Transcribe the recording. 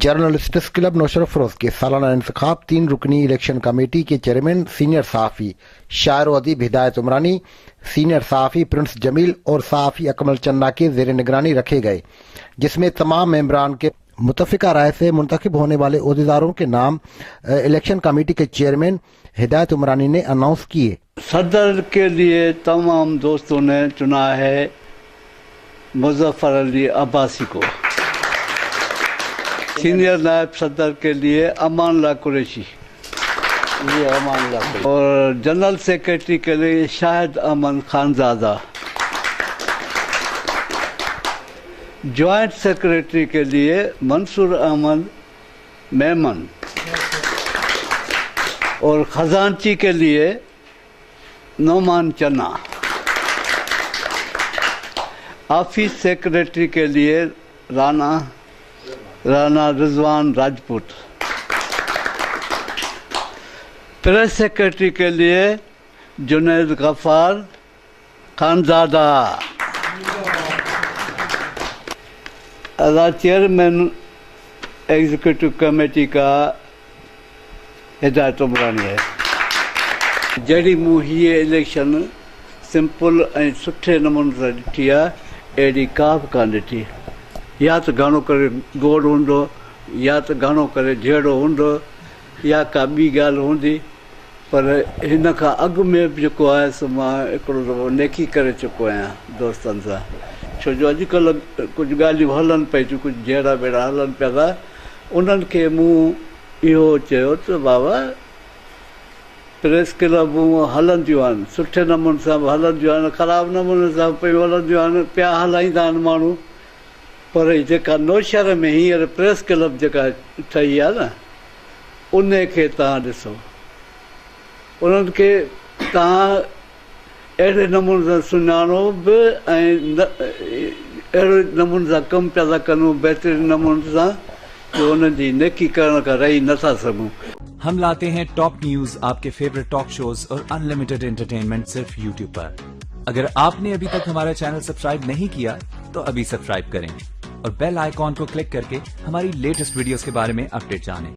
Journalists club नौशर Afroz के सालाना इंतखाब 3 रुकनी election committee के चेयरमैन सीनियर सहाफ़ी शायर व अदीब हिदायत उमरानी, सीनियर सहाफ़ी प्रिंस जमील और सहाफ़ी अकमल चन्ना के ज़ेर निगरानी रखे गए, जिसमें तमाम मेंबरान के मुतफ़िका राय से मुंतखब होने वाले ओहदेदारों के नाम इलेक्शन कमेटी के चेयरमैन हिदायत उमरानी ने अनाउंस किए। सदर के लिए तमाम दोस्तों ने चुना है मुजफ्फर अली अब्बासी को, सीनियर नायब सदर के लिए अमानुल्लाह कुरैशी और जनरल सेक्रेटरी के लिए शाहिद अमन खानजादा, जॉइंट सेक्रेटरी के लिए मंसूर अहमद मेमन और खजांची के लिए नौमान चन्ना, ऑफिस सेक्रेटरी के लिए राणा रिजवान राजपूत, प्रेस सेक्रेटरी के लिए Junaid Gaffar Khanzada, chairman executive committee का हिदायत उमरानी है। जहिड़ी मूं हीअ इलेक्शन सिंपल ऐं सुठे नमूने सां ॾिठी आहे, अहिड़ी का बि कान ॾिठी। या त घणो करे गोड़ हूंदो, या त घणो करे जहिड़ो हूंदो, या का ॿी ॻाल्हि हूंदी, पर हिन खां अॻु में बि जेको आहे सो मां हिकिड़ो दफ़ो नेकी करे चुको आहियां दोस्तनि सां। छो जो अॼुकल्ह कुझु ॻाल्हियूं हलनि पई थियूं, कुझु जहिड़ा ॿेड़ा हलनि पिया था, उन्हनि खे मूं इहो चयो त बाबा प्रेस क्लबूं हलंदियूं आहिनि, सुठे नमूने सां बि हलंदियूं आहिनि, ख़राबु नमूने सां पियूं हलंदियूं आहिनि, पिया हलाईंदा आहिनि माण्हू, पर जेका नौशहर में हींअर प्रेस क्लब जेका ठही आहे न, उन खे तव्हां ॾिसो, उन्हनि खे तव्हां अहिड़े नमूने सां सुञाणो बि ऐं अहिड़े नमूने सां कमु पिया था कनि बहितरीन नमूने सां, जो उन्हनि जी नेकी करण खां रही नथा सघूं। हम लाते हैं टॉप न्यूज, आपके फेवरेट टॉक शोज और अनलिमिटेड एंटरटेनमेंट सिर्फ यूट्यूब पर। अगर आपने अभी तक हमारा चैनल सब्सक्राइब नहीं किया तो अभी सब्सक्राइब करें और बेल आइकॉन को क्लिक करके हमारी लेटेस्ट वीडियोस के बारे में अपडेट जानें।